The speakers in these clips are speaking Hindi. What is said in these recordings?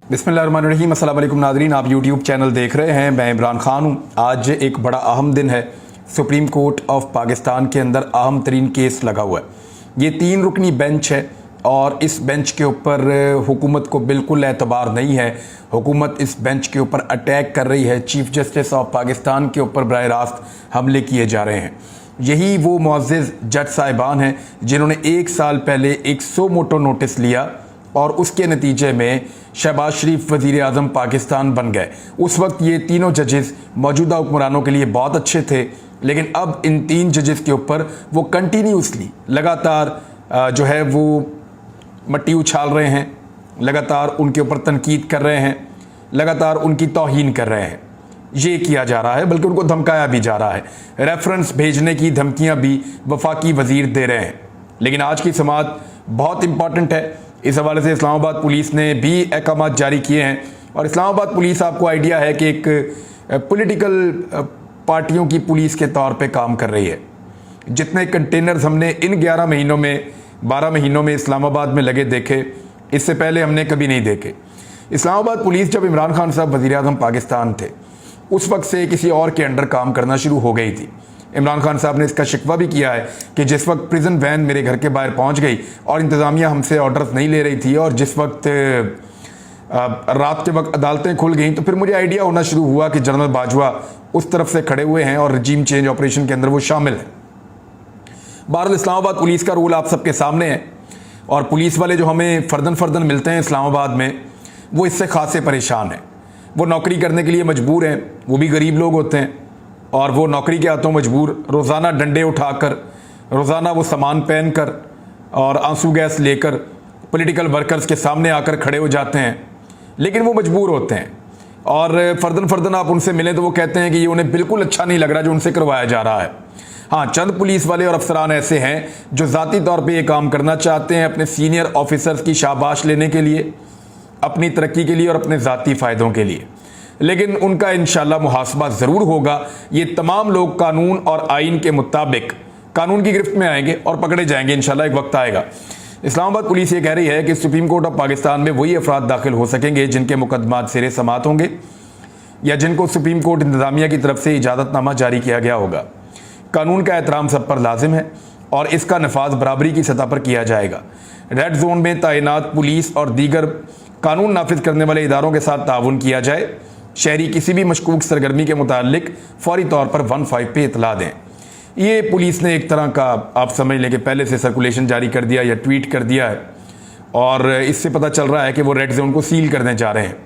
बिस्मिल्लाहिर्रहमानिर्रहीम। अस्सलाम वालेकुम नाज़रीन, आप यूट्यूब चैनल देख रहे हैं। मैं इमरान खान हूँ। आज एक बड़ा अहम दिन है। सुप्रीम कोर्ट ऑफ पाकिस्तान के अंदर अहम तरीन केस लगा हुआ है। ये 3 रुकनी बेंच है और इस बेंच के ऊपर हुकूमत को बिल्कुल एतबार नहीं है। हुकूमत इस बेंच के ऊपर अटैक कर रही है। चीफ जस्टिस ऑफ पाकिस्तान के ऊपर बराह रास्त हमले किए जा रहे हैं। यही वो मुअज़्ज़िज़ जज साहिबान हैं जिन्होंने 1 साल पहले एक सो मोटो नोटिस लिया और उसके नतीजे में शहबाज शरीफ वज़ीर आज़म पाकिस्तान बन गए। उस वक्त ये तीनों जजेस मौजूदा हुक्मरानों के लिए बहुत अच्छे थे, लेकिन अब इन 3 जजेस के ऊपर वो कंटिन्यूसली लगातार जो है वो मट्टी उछाल रहे हैं, लगातार उनके ऊपर तनकीद कर रहे हैं, लगातार उनकी तौहीन कर रहे हैं। ये किया जा रहा है, बल्कि उनको धमकाया भी जा रहा है। रेफरेंस भेजने की धमकियां भी वफाकी वज़ीर दे रहे हैं। लेकिन आज की समाअत बहुत इंपॉर्टेंट है। इस हवाले से इस्लामाबाद पुलिस ने भी अहकाम जारी किए हैं। और इस्लामाबाद पुलिस, आपको आइडिया है कि एक पॉलिटिकल पार्टियों की पुलिस के तौर पे काम कर रही है। जितने कंटेनर्स हमने इन 11 महीनों में 12 महीनों में इस्लामाबाद में लगे देखे, इससे पहले हमने कभी नहीं देखे। इस्लामाबाद पुलिस जब इमरान खान साहब वज़ीर आज़म पाकिस्तान थे, उस वक्त से किसी और के अंडर काम करना शुरू हो गई थी। इमरान खान साहब ने इसका शिकवा भी किया है कि जिस वक्त प्रिजन वैन मेरे घर के बाहर पहुंच गई और इंतज़ामिया हमसे ऑर्डर्स नहीं ले रही थी, और जिस वक्त रात के वक्त अदालतें खुल गई, तो फिर मुझे आइडिया होना शुरू हुआ कि जनरल बाजवा उस तरफ से खड़े हुए हैं और रजीम चेंज ऑपरेशन के अंदर वो शामिल है। बहरहाल इस्लामाबाद पुलिस का रूल आप सबके सामने है, और पुलिस वाले जो हमें फ़र्दन मिलते हैं इस्लामाबाद में, वो इससे खासे परेशान हैं। वो नौकरी करने के लिए मजबूर हैं, वो भी गरीब लोग होते हैं, और वो नौकरी के हाथों मजबूर, रोज़ाना डंडे उठाकर, रोज़ाना वो सामान पहन कर और आंसू गैस लेकर पॉलिटिकल वर्कर्स के सामने आकर खड़े हो जाते हैं। लेकिन वो मजबूर होते हैं, और फ़र्दन आप उनसे मिलें तो वो कहते हैं कि ये उन्हें बिल्कुल अच्छा नहीं लग रहा जो उनसे करवाया जा रहा है। हाँ, चंद पुलिस वाले और अफसरान ऐसे हैं जो ज़ाती तौर पर ये काम करना चाहते हैं अपने सीनियर ऑफिसर्स की शाबाश लेने के लिए, अपनी तरक्की के लिए और अपने ज़ाती फ़ायदों के लिए। लेकिन उनका इंशाल्लाह मुहासबा ज़रूर होगा। ये तमाम लोग कानून और आइन के मुताबिक कानून की गिरफ्त में आएंगे और पकड़े जाएंगे। इंशाल्लाह एक वक्त आएगा। इस्लामाबाद पुलिस ये कह रही है कि सुप्रीम कोर्ट ऑफ पाकिस्तान में वही अफराद दाखिल हो सकेंगे जिनके मुकदमात सिरे समात होंगे या जिनको सुप्रीम कोर्ट इंतज़ामिया की तरफ से इजाज़तनामा जारी किया गया होगा। कानून का एहतराम सब पर लाजिम है और इसका नफाज बराबरी की सतह पर किया जाएगा। रेड जोन में तैनात पुलिस और दीगर कानून नाफिज करने वाले इदारों के साथ ताउन किया जाए। शहरी किसी भी मशकूक सरगर्मी के मुतालिक फौरी तौर पर 15 पे इतला दें। ये पुलिस ने एक तरह का, आप समझ लें कि पहले से सर्कुलेशन जारी कर दिया या ट्वीट कर दिया है, और इससे पता चल रहा है कि वो रेड जोन को सील करने जा रहे हैं।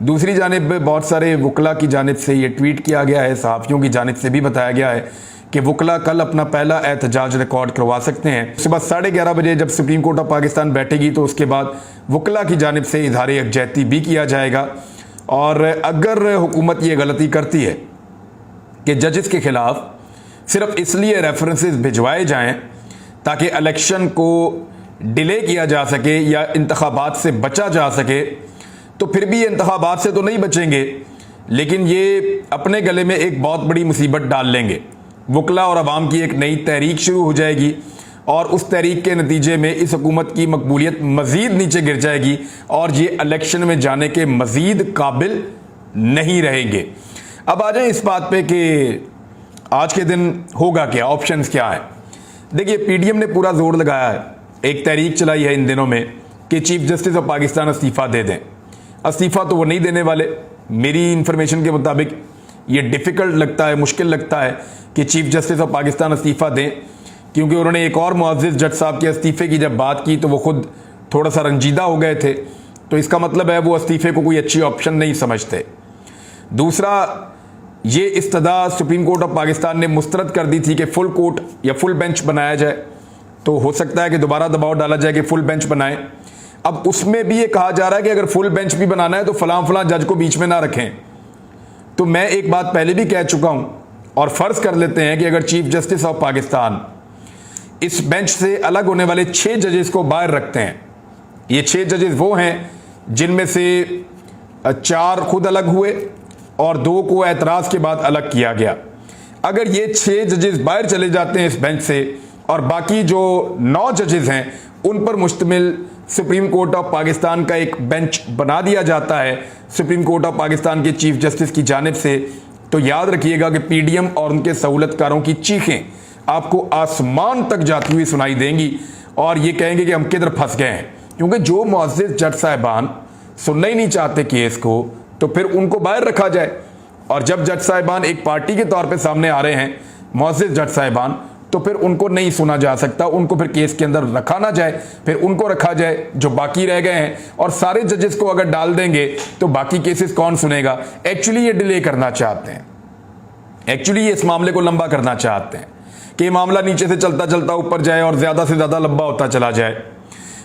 दूसरी जानिब बहुत सारे वकला की जानिब से ये ट्वीट किया गया है, सहाफ़ियों की जानिब से भी बताया गया है कि वकला कल अपना पहला एहतजाज रिकॉर्ड करवा सकते हैं। सुबह 11:30 बजे जब सुप्रीम कोर्ट ऑफ पाकिस्तान बैठेगी तो उसके बाद वकला की जानिब से इजहार यकजहती भी किया जाएगा। और अगर हुकूमत ये गलती करती है कि जजेस के खिलाफ सिर्फ इसलिए रेफरेंसेस भिजवाए जाएं ताकि इलेक्शन को डिले किया जा सके या इंतखाबात से बचा जा सके, तो फिर भी ये इंतखाबात से तो नहीं बचेंगे, लेकिन ये अपने गले में एक बहुत बड़ी मुसीबत डाल लेंगे। वकला और अवाम की एक नई तहरीक शुरू हो जाएगी और उस तहरीक के नतीजे में इस हुकूमत की मकबूलियत मज़ीद नीचे गिर जाएगी और ये इलेक्शन में जाने के मज़ीद काबिल नहीं रहेंगे। अब आ जाए इस बात पे कि आज के दिन होगा क्या, ऑप्शंस क्या है। देखिए, पीडीएम ने पूरा जोर लगाया है, एक तहरीक चलाई है इन दिनों में कि चीफ जस्टिस ऑफ पाकिस्तान इस्तीफ़ा दे दें। इस्तीफ़ा तो वो नहीं देने वाले। मेरी इंफॉर्मेशन के मुताबिक ये डिफ़िकल्ट लगता है, मुश्किल लगता है कि चीफ जस्टिस ऑफ पाकिस्तान इस्तीफ़ा दें, क्योंकि उन्होंने एक और मुअज़्ज़िज़ जज साहब के इस्तीफ़े की जब बात की तो वो खुद थोड़ा सा रंजीदा हो गए थे। तो इसका मतलब है वो इस्तीफ़े को कोई अच्छी ऑप्शन नहीं समझते। दूसरा, ये इस्तदा सुप्रीम कोर्ट ऑफ पाकिस्तान ने मुस्तरद कर दी थी कि फुल कोर्ट या फुल बेंच बनाया जाए, तो हो सकता है कि दोबारा दबाव डाला जाए कि फुल बेंच बनाएं। अब उसमें भी ये कहा जा रहा है कि अगर फुल बेंच भी बनाना है तो फलां जज को बीच में ना रखें। तो मैं एक बात पहले भी कह चुका हूं, और फ़र्ज़ कर लेते हैं कि अगर चीफ जस्टिस ऑफ पाकिस्तान इस बेंच से अलग होने वाले 6 जजेस को बाहर रखते हैं। ये 6 जजेस वो हैं जिनमें से 4 खुद अलग हुए और 2 को एतराज़ के बाद अलग किया गया। अगर ये 6 जजेस बाहर चले जाते हैं इस बेंच से और बाकी जो 9 जजेस हैं उन पर मुश्तमिल सुप्रीम कोर्ट ऑफ पाकिस्तान का एक बेंच बना दिया जाता है सुप्रीम कोर्ट ऑफ पाकिस्तान के चीफ जस्टिस की जानिब से, तो याद रखिएगा कि पीडीएम और उनके सहूलतकारों की चीखें आपको आसमान तक जाती हुई सुनाई देंगी और ये कहेंगे कि हम किधर फंस गए हैं। क्योंकि जो मुअज़्ज़िज़ जज साहिबान सुनना ही नहीं चाहते केस को, तो फिर उनको बाहर रखा जाए। और जब जज साहिबान एक पार्टी के तौर पे सामने आ रहे हैं, मुअज़्ज़िज़ जज साहिबान, तो फिर उनको नहीं सुना जा सकता, उनको फिर केस के अंदर रखा ना जाए, फिर उनको रखा जाए जो बाकी रह गए हैं। और सारे जजेस को अगर डाल देंगे तो बाकी केसेस कौन सुनेगा। एक्चुअली ये डिले करना चाहते हैं, एक्चुअली ये इस मामले को लंबा करना चाहते हैं कि मामला नीचे से चलता चलता ऊपर जाए और ज़्यादा से ज़्यादा लंबा होता चला जाए।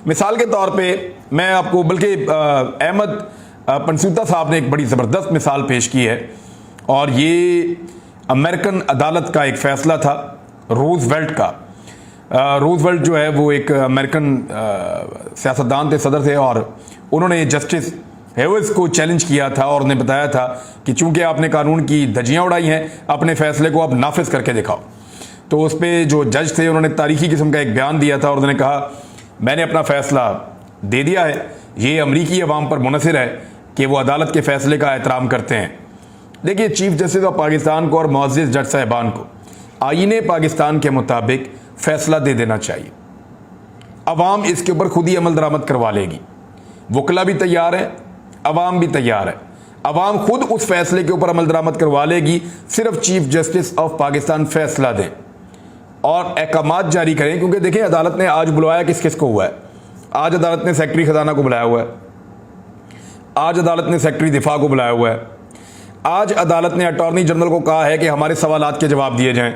मिसाल के तौर पे मैं आपको, बल्कि अहमद पनसूता साहब ने एक बड़ी ज़बरदस्त मिसाल पेश की है, और ये अमेरिकन अदालत का एक फ़ैसला था रूजवेल्ट का। रूजवेल्ट जो है वो एक अमेरिकन सियासतदान थे, सदर थे, और उन्होंने जस्टिस हेवल्स को चैलेंज किया था और उन्हें बताया था कि चूंकि आपने कानून की धज्जियां उड़ाई हैं, अपने फैसले को आप नाफिज करके दिखाओ। तो उस पर जो जज थे उन्होंने तारीखी किस्म का एक बयान दिया था और उन्होंने कहा मैंने अपना फैसला दे दिया है, ये अमरीकी अवाम पर मुनहसर है कि वो अदालत के फैसले का एहतराम करते हैं। देखिए, चीफ जस्टिस ऑफ पाकिस्तान को और मुअज़्ज़िज़ जज साहिबान को आईने पाकिस्तान के मुताबिक फैसला दे देना चाहिए। अवाम इसके ऊपर खुद ही अमल दरामद करवा लेगी। वकला भी तैयार है, अवाम भी तैयार है। अवाम खुद उस फैसले के ऊपर अमल दरामद करवा लेगी, सिर्फ चीफ जस्टिस ऑफ पाकिस्तान फैसला दें और अहकामात जारी करें। क्योंकि देखिए, अदालत ने आज बुलवाया किस किस को हुआ है। आज अदालत ने सेक्रेटरी खजाना को बुलाया हुआ है, आज अदालत ने सेक्रेटरी दिफा को बुलाया हुआ है, आज अदालत ने अटॉर्नी जनरल को कहा है कि हमारे सवालात के जवाब दिए जाएं।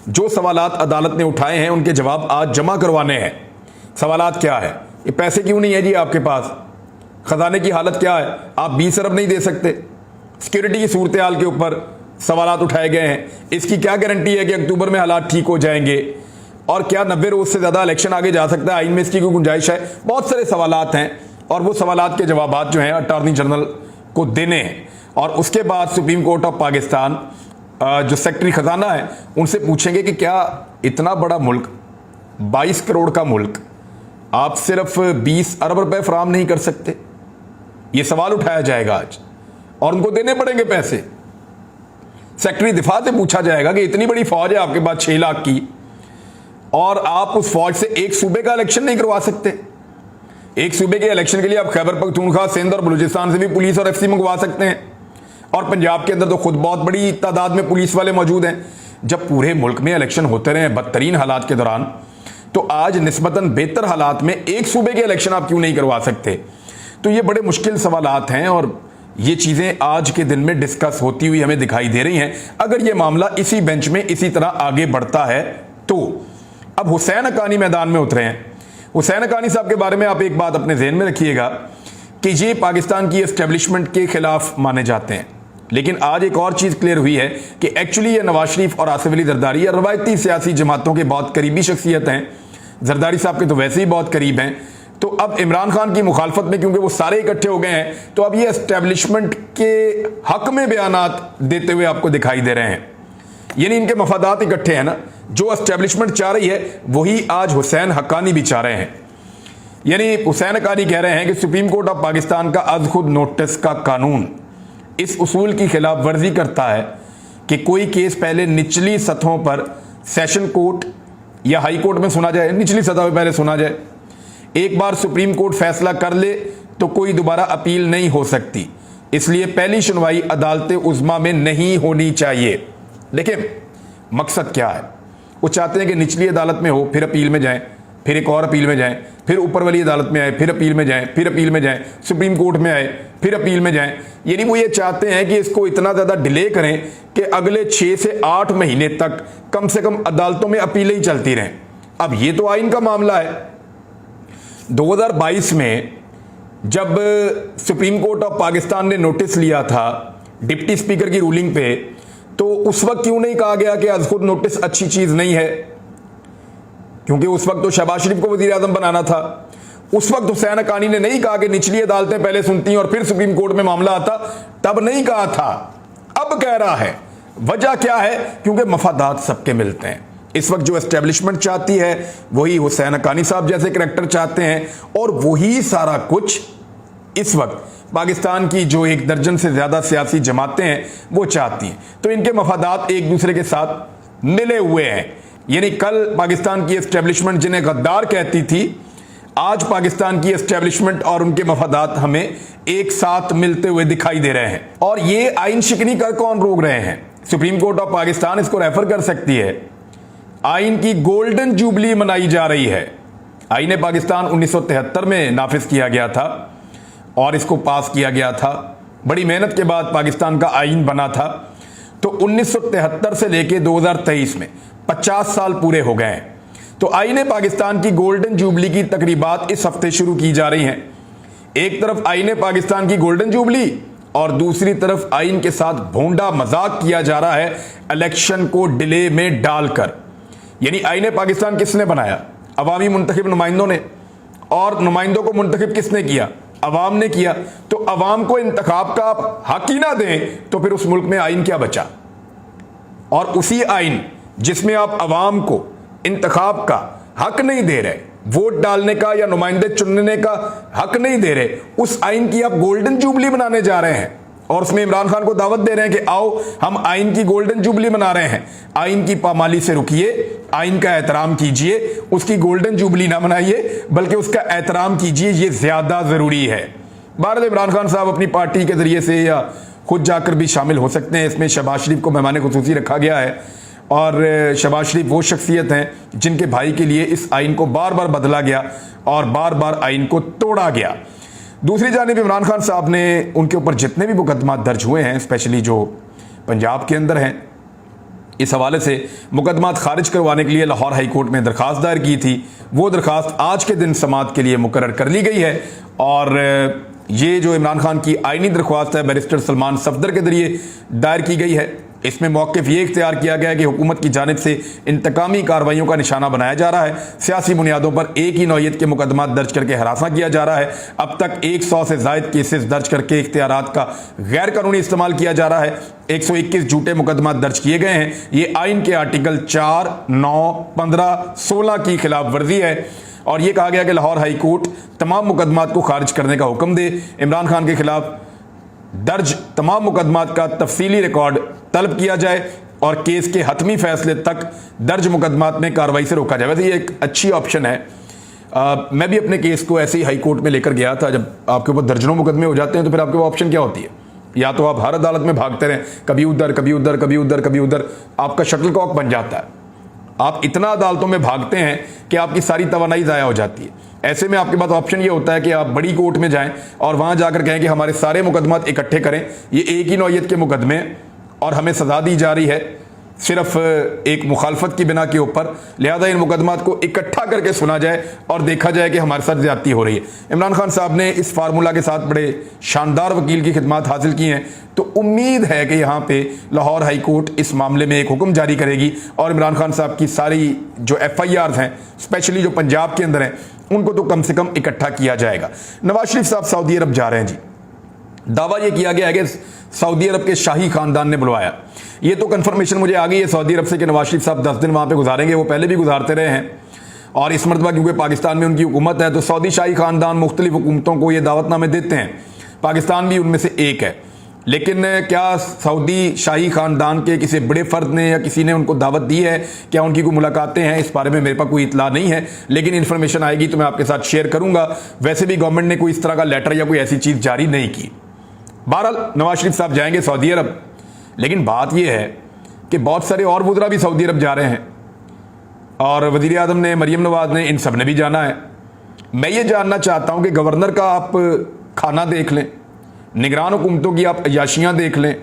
जो सवालात अदालत ने उठाए हैं उनके जवाब आज जमा करवाने हैं। सवालात क्या है? ये पैसे क्यों नहीं है जी आपके पास? खजाने की हालत क्या है? आप 20 अरब नहीं दे सकते। सिक्योरिटी की सूरत हाल के ऊपर सवालात उठाए गए हैं। इसकी क्या गारंटी है कि अक्टूबर में हालात ठीक हो जाएंगे? और क्या 90 रोज से ज़्यादा इलेक्शन आगे जा सकता है? आइन में इसकी कोई गुंजाइश है? बहुत सारे सवालात हैं और वो सवालात के जवाब जो हैं अटॉर्नी जनरल को देने हैं। और उसके बाद सुप्रीम कोर्ट ऑफ पाकिस्तान जो सेक्रेटरी खजाना है उनसे पूछेंगे कि क्या इतना बड़ा मुल्क, 22 करोड़ का मुल्क, आप सिर्फ 20 अरब रुपए फराहम नहीं कर सकते? ये सवाल उठाया जाएगा आज और उनको देने पड़ेंगे पैसे। सेक्रेटरी दिफा से पूछा जाएगा कि इतनी बड़ी फौज है आपके पास 6 लाख की, और आप उस फौज से एक सूबे का इलेक्शन नहीं करवा सकते। एक सूबे के इलेक्शन के लिए आप खैबर पख्तूनख्वा, सिंध और बलूचिस्तान से भी पुलिस और एफसी मंगवा सकते हैं, और पंजाब के अंदर तो खुद बहुत बड़ी तादाद में पुलिस वाले मौजूद हैं। जब पूरे मुल्क में इलेक्शन होते रहे बदतरीन हालात के दौरान, तो आज निस्बतन बेहतर हालात में एक सूबे के इलेक्शन आप क्यों नहीं करवा सकते? तो ये बड़े मुश्किल सवालात हैं और ये चीज़ें आज के दिन में डिस्कस होती हुई हमें दिखाई दे रही हैं। अगर ये मामला इसी बेंच में इसी तरह आगे बढ़ता है तो अब हुसैन हक्कानी मैदान में उतरे हैं। हुसैन हक्कानी साहब के बारे में आप एक बात अपने जहन में रखिएगा कि ये पाकिस्तान की एस्टेब्लिशमेंट के खिलाफ माने जाते हैं, लेकिन आज एक और चीज़ क्लियर हुई है कि एक्चुअली ये नवाज शरीफ और आसिफ अली जरदारी या रवायती सियासी जमातों के बहुत करीबी शख्सियत हैं। जरदारी साहब के तो वैसे ही बहुत करीब हैं, तो अब इमरान खान की मुखालफत में क्योंकि वो सारे इकट्ठे हो गए हैं, तो अब ये एस्टेब्लिशमेंट के हक में बयानात देते हुए आपको दिखाई दे रहे हैं। यानी इनके मफादात इकट्ठे हैं ना, जो एस्टेब्लिशमेंट चाह रही है वही आज हुसैन हक्कानी भी चाह रहे हैं। यानी हुसैन हक्कानी कह रहे हैं कि सुप्रीम कोर्ट ऑफ पाकिस्तान का अज खुद नोटिस का कानून इस उसूल की खिलाफ वर्जी करता है कि कोई केस पहले निचली सतहों पर सेशन कोर्ट या हाई कोर्ट में सुना जाए, निचली सतह पर पहले सुना जाए। एक बार सुप्रीम कोर्ट फैसला कर ले तो कोई दोबारा अपील नहीं हो सकती, इसलिए पहली सुनवाई अदालत उज़्मा में नहीं होनी चाहिए। देखिए मकसद क्या है, वो चाहते हैं कि निचली अदालत में हो, फिर अपील में जाएं, फिर एक और अपील में जाएं, फिर ऊपर वाली अदालत में आए, फिर अपील में जाएं, फिर अपील में जाएं, सुप्रीम कोर्ट में आए, फिर अपील में जाएं। यानी वो ये चाहते हैं कि इसको इतना ज़्यादा डिले करें कि अगले 6 से 8 महीने तक कम से कम अदालतों में अपीलें ही चलती रहें। अब ये तो आइन का मामला है। 2022 में जब सुप्रीम कोर्ट ऑफ पाकिस्तान ने नोटिस लिया था डिप्टी स्पीकर की रूलिंग पे, तो उस वक्त क्यों नहीं कहा गया कि आज खुद नोटिस अच्छी चीज नहीं है? क्योंकि उस वक्त तो शहबाज शरीफ को वजीर आजम बनाना था। उस वक्त हुसैन हक्कानी ने नहीं कहा कि निचली अदालतें पहले सुनती और फिर सुप्रीम कोर्ट में मामला आता, तब नहीं कहा था। अब कह रहा है। वजह क्या है? क्योंकि मफादात सबके मिलते हैं। इस वक्त जो एस्टेब्लिशमेंट चाहती है वही हुसैन हक्कानी साहब जैसे करैक्टर चाहते हैं, और वही सारा कुछ इस वक्त पाकिस्तान की जो 1 दर्जन से ज़्यादा सियासी जमातें हैं वो चाहती हैं। तो इनके मफादात एक दूसरे के साथ मिले हुए हैं। यानी कल पाकिस्तान की एस्टेब्लिशमेंट जिन्हें गद्दार कहती थी, आज पाकिस्तान की एस्टेब्लिशमेंट और उनके मफादात हमें एक साथ मिलते हुए दिखाई दे रहे हैं। और ये आइन शिकनी कर कौन रोक रहे हैं? सुप्रीम कोर्ट ऑफ पाकिस्तान इसको रेफर कर सकती है। आइन की गोल्डन जुबली मनाई जा रही है। आइन पाकिस्तान 1973 में नाफिज किया गया था और इसको पास किया गया था। बड़ी मेहनत के बाद पाकिस्तान का आइन बना था। तो 1973 से लेके 2023 में 50 साल पूरे हो गए हैं। तो आईने पाकिस्तान की गोल्डन जुबली की तकरीबात इस हफ्ते शुरू की जा रही हैं। एक तरफ आईने पाकिस्तान की गोल्डन जुबली और दूसरी तरफ आइन के साथ भोंडा मजाक किया जा रहा है इलेक्शन को डिले में डालकर। यानी आईने पाकिस्तान किसने बनाया? अवामी मुंतखब नुमाइंदों ने। और नुमाइंदों को मुंतखब किसने किया? अवाम ने किया। तो अवाम को इंतखाब का हक ही ना दें तो फिर उस मुल्क में आइन क्या बचा? और उसी आइन जिसमें आप अवाम को इंतखाब का हक नहीं दे रहे, वोट डालने का या नुमाइंदे चुनने का हक नहीं दे रहे, उस आइन की आप गोल्डन जुबली बनाने जा रहे हैं। और उसमें इमरान खान को दावत दे रहे हैं कि आओ हम आइन की गोल्डन जुबली मना रहे हैं। आइन की पामाली से रुकिए, आइन का एहतराम कीजिए, उसकी गोल्डन जुबली ना मनाइए बल्कि उसका एहतराम कीजिए, ये ज्यादा जरूरी है। बहरहाल इमरान खान साहब अपनी पार्टी के जरिए से या खुद जाकर भी शामिल हो सकते हैं। इसमें शहबाज शरीफ को मेहमान खुसूसी रखा गया है और शहबाज शरीफ वो शख्सियत हैं जिनके भाई के लिए इस आइन को बार बार बदला गया और बार बार आइन को तोड़ा गया। दूसरी जानिब इमरान खान साहब ने उनके ऊपर जितने भी मुकदमा दर्ज हुए हैं, स्पेशली जो पंजाब के अंदर हैं, इस हवाले से मुकदमात खारिज करवाने के लिए लाहौर हाई कोर्ट में दरखास्त दायर की थी। वो दरखास्त आज के दिन समाअत के लिए मुकर्रर कर ली गई है। और ये जो इमरान खान की आइनी दरख्वास्त है बैरिस्टर सलमान सफदर के जरिए दायर की गई है। इसमें मौक़िफ़ ये इख्तियार किया गया है कि हुकूमत की जानिब से इंतकामी कार्रवाइयों का निशाना बनाया जा रहा है। सियासी बुनियादों पर एक ही नौइयत के मुकदमा दर्ज करके हरासा किया जा रहा है। अब तक 100 से ज़ायद केसेस दर्ज करके इख्तियारात का गैर कानूनी इस्तेमाल किया जा रहा है। 121 झूठे मुकदमा दर्ज किए गए हैं। ये आइन के आर्टिकल 4, 9, 15, 16 की खिलाफ वर्जी है। और ये कहा गया कि लाहौर हाई कोर्ट तमाम मुकदमात को खारिज करने का हुक्म दे। इमरान खान के खिलाफ दर्ज तमाम मुकदमात का तफसीली रिकॉर्ड तलब किया जाए और केस के हतमी फैसले तक दर्ज मुकदमात में कार्रवाई से रोका जाए। वैसे ये एक अच्छी ऑप्शन है। मैं भी अपने केस को ऐसे ही हाई कोर्ट में लेकर गया था। जब आपके ऊपर दर्जनों मुकदमे हो जाते हैं तो फिर आपके पास ऑप्शन क्या होती है? या तो आप हर अदालत में भागते रहें, कभी उधर कभी उधर कभी उधर कभी उधर, आपका शटलकॉक बन जाता है। आप इतना अदालतों में भागते हैं कि आपकी सारी तवानाई ज़ाया हो जाती है। ऐसे में आपके पास ऑप्शन ये होता है कि आप बड़ी कोर्ट में जाएं और वहां जाकर कहें कि हमारे सारे मुकदमात इकट्ठे करें, ये एक ही नौइयत के मुकदमे और हमें सजा दी जा रही है सिर्फ एक मुखालफत की बिना के ऊपर, लिहाजा इन मुकदमात को इकट्ठा करके सुना जाए और देखा जाए कि हमारे साथ ज्यादती हो रही है। इमरान खान साहब ने इस फार्मूला के साथ बड़े शानदार वकील की खिदमत हासिल की हैं, तो उम्मीद है कि यहाँ पे लाहौर हाई कोर्ट इस मामले में एक हुक्म जारी करेगी और इमरान खान साहब की सारी जो FIRs हैं, स्पेशली जो पंजाब के अंदर हैं, उनको तो कम से कम इकट्ठा किया जाएगा। नवाज शरीफ साहब सऊदी अरब जा रहे हैं जी। दावा यह किया गया है कि सऊदी अरब के शाही खानदान ने बुलवाया। ये तो कंफर्मेशन मुझे आ गई है सऊदी अरब से कि नवाज शरीफ साहब 10 दिन वहाँ पे गुजारेंगे। वो पहले भी गुजारते रहे हैं और इस मरतबा क्योंकि पाकिस्तान में उनकी हुकूमत है तो सऊदी शाही खानदान मुख्तलिफ हुकूमतों को ये दावतनामे देते हैं। पाकिस्तान भी उनमें से एक है। लेकिन क्या सऊदी शाही खानदान के किसी बड़े फ़र्द ने या किसी ने उनको दावत दी है? क्या उनकी कोई मुलाकातें हैं? इस बारे में मेरे पास कोई इतला नहीं है, लेकिन इन्फॉर्मेशन आएगी तो मैं आपके साथ शेयर करूंगा। वैसे भी गवर्नमेंट ने कोई इस तरह का लेटर या कोई ऐसी चीज़ जारी नहीं की। बहरहाल नवाज शरीफ साहब जाएंगे सऊदी अरब, लेकिन बात यह है कि बहुत सारे और वज़रा भी सऊदी अरब जा रहे हैं और वज़ीर आज़म ने, मरीम नवाज ने, इन सब ने भी जाना है। मैं ये जानना चाहता हूँ कि गवर्नर का आप खाना देख लें, निगरान हुकूमतों की आप अयाशियाँ देख लें,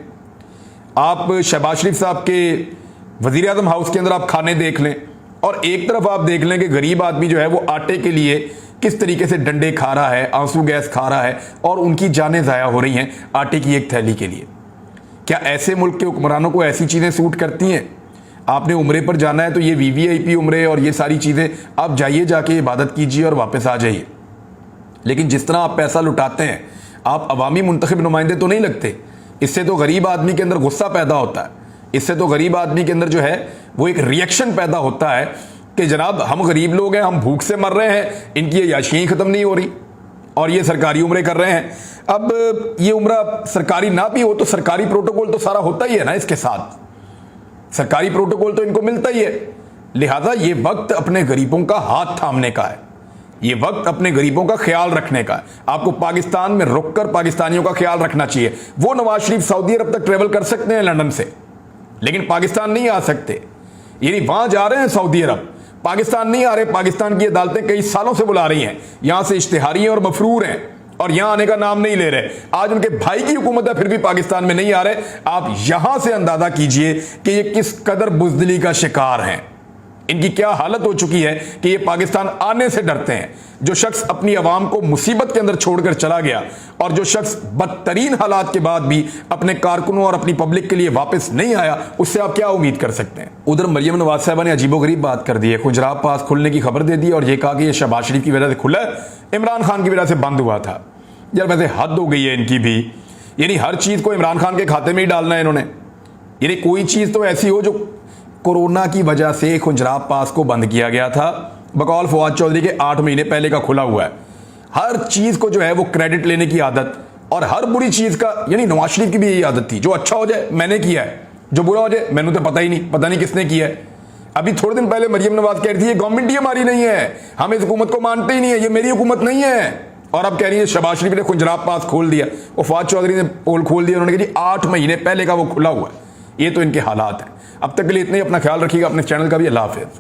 आप शहबाज शरीफ साहब के वज़ीर आज़म हाउस के अंदर आप खाने देख लें, और एक तरफ आप देख लें कि गरीब आदमी जो है वो आटे के लिए किस तरीके से डंडे खा रहा है, आंसू गैस खा रहा है और उनकी जानें ज़ाया हो रही हैं आटे की एक थैली के लिए। क्या ऐसे मुल्क के हुक्मरानों को ऐसी चीज़ें सूट करती हैं? आपने उम्रे पर जाना है तो ये VVIP उम्रे और ये सारी चीज़ें आप जाइए, जाके इबादत कीजिए और वापस आ जाइए। लेकिन जिस तरह आप पैसा लुटाते हैं, आप अवामी मुंतखब नुमाइंदे तो नहीं लगते। इससे तो गरीब आदमी के अंदर गुस्सा पैदा होता है, इससे तो गरीब आदमी के अंदर जो है वो एक रिएक्शन पैदा होता है कि जनाब हम गरीब लोग हैं, हम भूख से मर रहे हैं, इनकी ये याशियाँ ख़त्म नहीं हो रही और ये सरकारी उम्रें कर रहे हैं। अब ये उम्र सरकारी ना भी हो तो सरकारी प्रोटोकॉल तो सारा होता ही है ना, इसके साथ सरकारी प्रोटोकॉल तो इनको मिलता ही है। लिहाजा ये वक्त अपने गरीबों का हाथ थामने का है, ये वक्त अपने गरीबों का ख्याल रखने का है। आपको पाकिस्तान में रुककर पाकिस्तानियों का ख्याल रखना चाहिए। वो नवाज शरीफ सऊदी अरब तक ट्रेवल कर सकते हैं लंदन से, लेकिन पाकिस्तान नहीं आ सकते। यानी वहां जा रहे हैं सऊदी अरब, पाकिस्तान नहीं आ रहे। पाकिस्तान की अदालतें कई सालों से बुला रही हैं, यहां से इश्तिहारी हैं और मफरूर हैं और यहां आने का नाम नहीं ले रहे। आज उनके भाई की हुकूमत है, फिर भी पाकिस्तान में नहीं आ रहे। आप यहां से अंदाजा कीजिए कि ये किस कदर बुज़दिली का शिकार हैं, इनकी क्या हालत हो चुकी है कि ये पाकिस्तान आने से डरते हैं। जो शख्स अपनी आवाम को मुसीबत के अंदर छोड़कर चला गया और जो शख्स बदतरीन हालात के बाद भी अपने कारकुनों और अपनी पब्लिक के लिए वापस नहीं आया, उससे आप क्या उम्मीद कर सकते हैं। उधर मरियम नवाज साहबा ने अजीबोगरीब बात कर दी है। खुजराब पास खुलने की खबर दे दी और यह कहा कि यह शहबाज शरीफ की वजह से खुला है, इमरान खान की वजह से बंद हुआ था। यार वैसे हद हो गई है इनकी भी, यानी हर चीज को इमरान खान के खाते में ही डालना है इन्होंने। यानी कोई चीज तो ऐसी हो जो कोरोना की वजह से खुजराब पास को बंद किया गया था, बकौल फवाद चौधरी के 8 महीने पहले का खुला हुआ है। हर चीज को जो है वो क्रेडिट लेने की आदत, और हर बुरी चीज का, यानी नवाज शरीफ की भी यही आदत थी, जो अच्छा हो जाए मैंने किया है, जो बुरा हो जाए मैंने तो पता नहीं किसने किया है। अभी थोड़े दिन पहले मरियम नवाज कह रही थी ये गवर्नमेंट ही हमारी नहीं है, हम इस हुकूमत को मानते ही नहीं है, ये मेरी हुकूमत नहीं है। और अब कह रही है शहबाज शरीफ ने खुजराब पास खोल दिया, वो फवाद चौधरी ने पोल खोल दिया, उन्होंने कहा 8 महीने पहले का वो खुला हुआ है। ये तो इनके हालात हैं। अब तक के लिए इतने ही, अपना ख्याल रखिएगा, अपने चैनल का भी। अल्लाह हाफिज़।